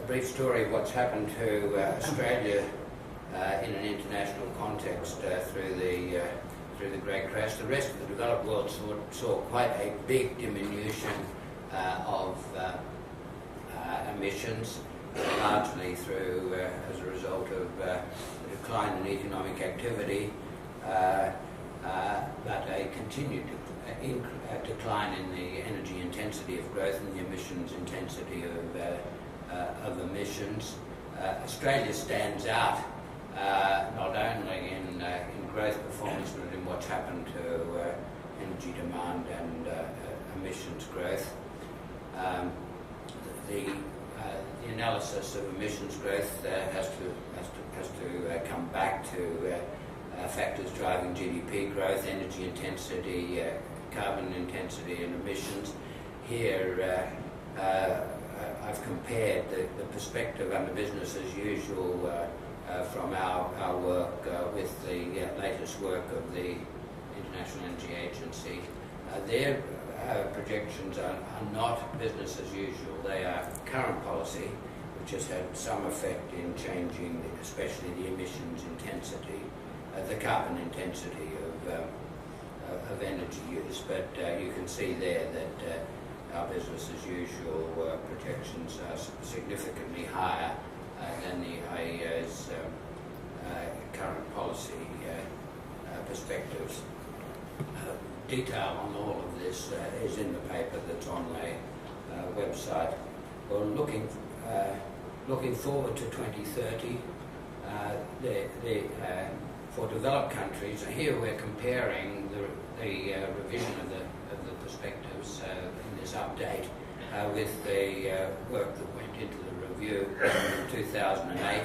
brief story of what's happened to Australia in an international context through the Great Crash. The rest of the developed world saw quite a big diminution of emissions, largely through as a result of the decline in economic activity, but a continued decline in the energy intensity of growth and the emissions intensity of emissions. Australia stands out not only in growth performance but in what's happened to energy demand and emissions growth. The analysis of emissions growth has to come back to factors driving GDP growth, energy intensity, carbon intensity and emissions. Here I've compared the perspective under business as usual from our work with the latest work of the International Energy Agency. Their projections are not business as usual. They are current policy, which has had some effect in changing especially the emissions intensity, the carbon intensity of energy use. But you can see there that our business as usual projections are significantly higher than the IEA's current policy perspectives. Detail on all of this is in the paper that's on the website. We're looking forward to 2030. For developed countries, here we're comparing the revision of the perspectives in this update with the work that went into the review in 2008,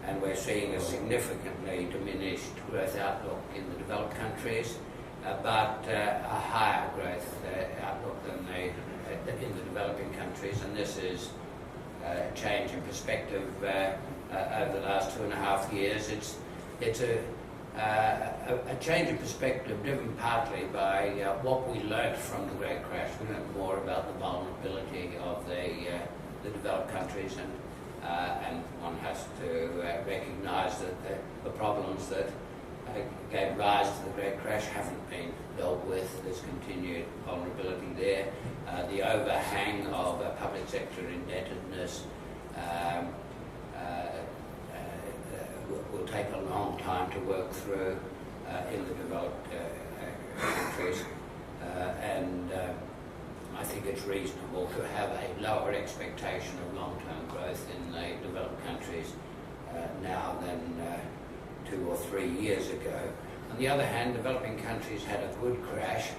and we're seeing a significantly diminished growth outlook in the developed countries, but a higher growth outlook than in the developing countries, and this is a change in perspective over the last 2.5 years. It's a change in perspective driven partly by what we learnt from the Great Crash. We learnt more about the vulnerability of the developed countries, and one has to recognise that the problems that gave rise to the Great Crash haven't been dealt with. There's continued vulnerability there. The overhang of public sector indebtedness will take a long time to work through in the developed countries, and I think it's reasonable to have a lower expectation of long-term growth in the developed countries now than 2 or 3 years ago. On the other hand, developing countries had a good crash.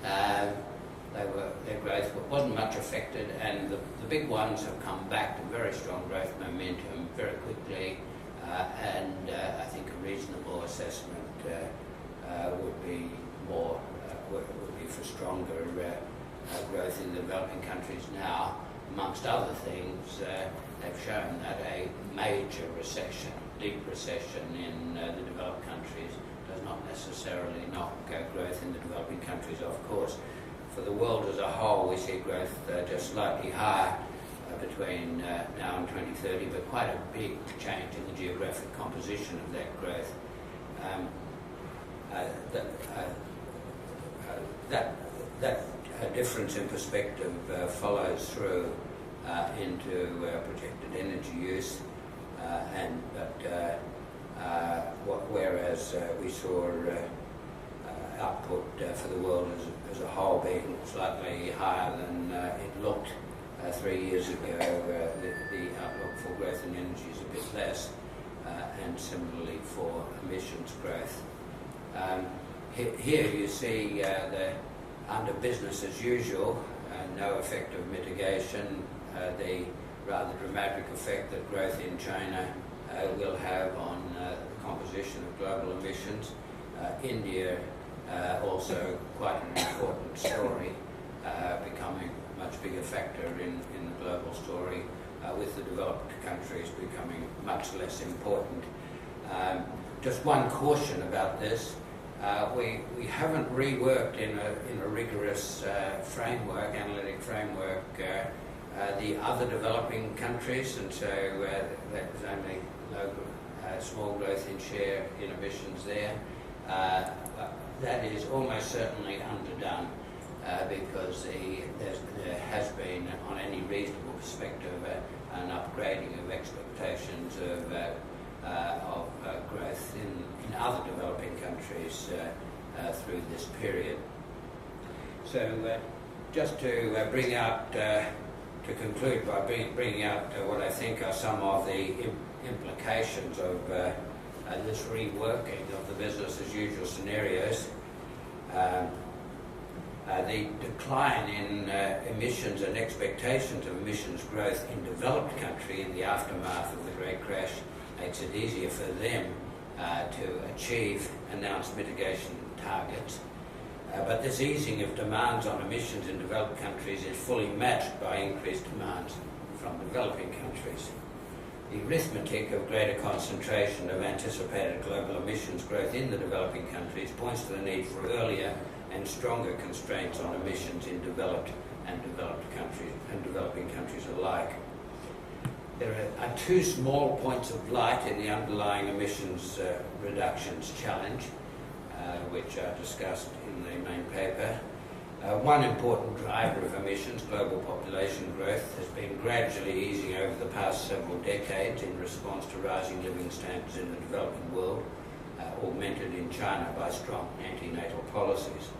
Their growth wasn't much affected, and the big ones have come back to very strong growth momentum very quickly. And I think a reasonable assessment would be for stronger growth in the developing countries now. Amongst other things, they've shown that a major recession, deep recession in the developed countries does not necessarily knock growth in the developing countries off course. For the world as a whole, we see growth just slightly higher between now and 2030, but quite a big change in the geographic composition of that growth. That difference in perspective follows through into projected energy use, whereas we saw output for the world as a whole being slightly higher than it looked 3 years ago, the outlook for growth in energy is a bit less, and similarly for emissions growth. Here you see under business as usual, no effect of mitigation, the rather dramatic effect that growth in China will have on the composition of global emissions. India also quite an important story, becoming a much bigger factor in the global story, with the developed countries becoming much less important. Just one caution about this. We haven't reworked in a rigorous framework, analytic framework, the other developing countries, and so there's only small growth in share in emissions there. That is almost certainly underdone because there has been, on any reasonable perspective, an upgrading of expectations of growth in other developing countries through this period. So just to bring out, to conclude by bringing out what I think are some of the implications of this reworking of the business as usual scenarios. The decline in emissions and expectations of emissions growth in developed country in the aftermath of the Great Crash makes it easier for them to achieve announced mitigation targets. But this easing of demands on emissions in developed countries is fully matched by increased demands from developing countries. The arithmetic of greater concentration of anticipated global emissions growth in the developing countries points to the need for earlier and stronger constraints on emissions in developed and developing countries alike. There are two small points of light in the underlying emissions reductions challenge, which are discussed in the main paper. One important driver of emissions, global population growth, has been gradually easing over the past several decades in response to rising living standards in the developing world, augmented in China by strong antenatal policies.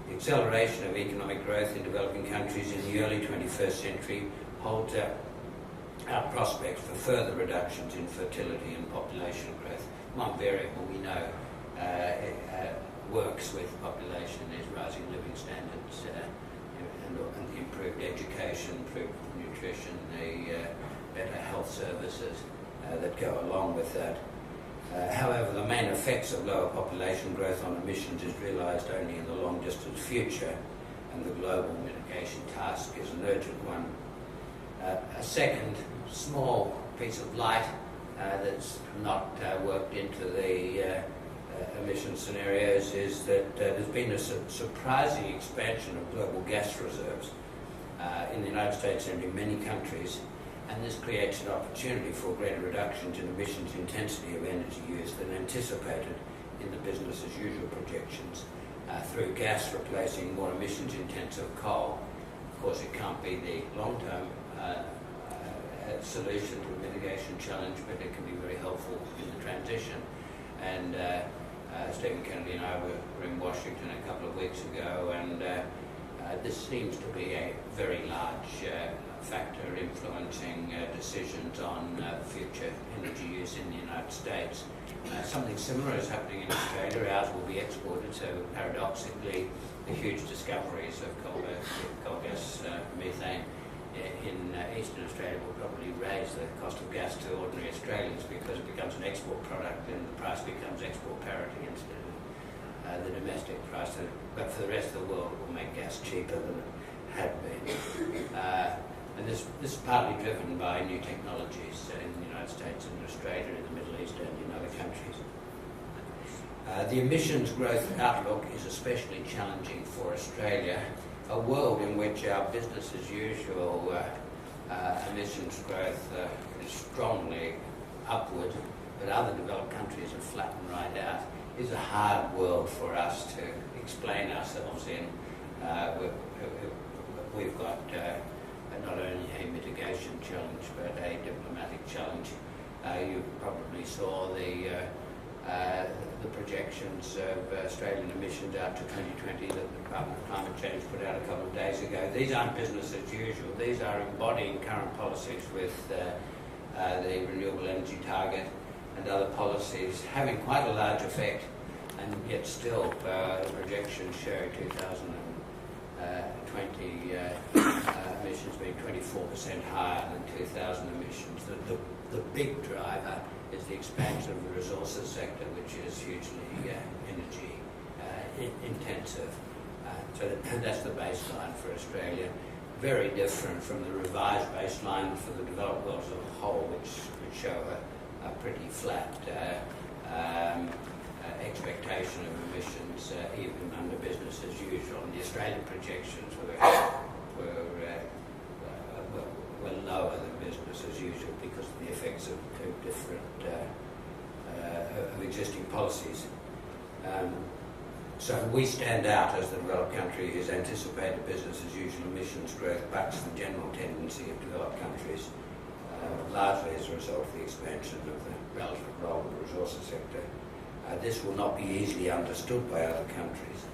The acceleration of economic growth in developing countries in the early 21st century holds out prospects for further reductions in fertility and population growth. One variable we know works with population is rising living standards and the improved education, improved nutrition, the better health services that go along with that. However, the main effects of lower population growth on emissions is realised only in the long distance future, and the global mitigation task is an urgent one. A second small piece of light that's not worked into the emission scenarios is that there's been a surprising expansion of global gas reserves in the United States and in many countries, and this creates an opportunity for greater reductions in emissions intensity of energy use than anticipated in the business as usual projections through gas replacing more emissions intensive coal. Of course, it can't be the long-term solution to a mitigation challenge, but it can be very helpful in the transition. And Stephen Kennedy and I were in Washington a couple of weeks ago, and this seems to be a very large factor influencing decisions on future energy use in the United States. Something similar is happening in Australia. Ours will be exported, so paradoxically, the huge discoveries of coal gas methane in eastern Australia will probably raise the cost of gas to ordinary Australians because it becomes an export product and the price becomes export parity instead of the domestic price. But for the rest of the world, it will make gas cheaper than it had been. And this is partly driven by new technologies in the United States and Australia, in the Middle East and in other countries. The emissions growth outlook is especially challenging for Australia, a world in which our business as usual emissions growth is strongly upward, but other developed countries have flattened right out, is a hard world for us to explain ourselves in. We've got not only a mitigation challenge, but a diplomatic challenge. You probably saw the projections of Australian emissions out to 2020 that the Department of Climate Change put out a couple of days ago. These aren't business as usual. These are embodying current policies with the renewable energy target and other policies having quite a large effect, and yet still the projections show 2020 emissions being 24% higher than 2000 emissions. The big driver is the expansion of the resources sector, which is hugely energy intensive. So that's the baseline for Australia. Very different from the revised baseline for the developed world as a whole, which would show a pretty flat expectation of emissions, even under business as usual. And the Australian projections were slower than business as usual because of the effects of different of existing policies. So we stand out as the developed country whose anticipated business as usual emissions growth bucks the general tendency of developed countries, largely as a result of the expansion of the relative role of the resources sector. This will not be easily understood by other countries.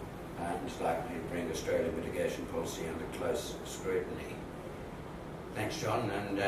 It's likely to bring Australian mitigation policy under close scrutiny. Thanks, John. And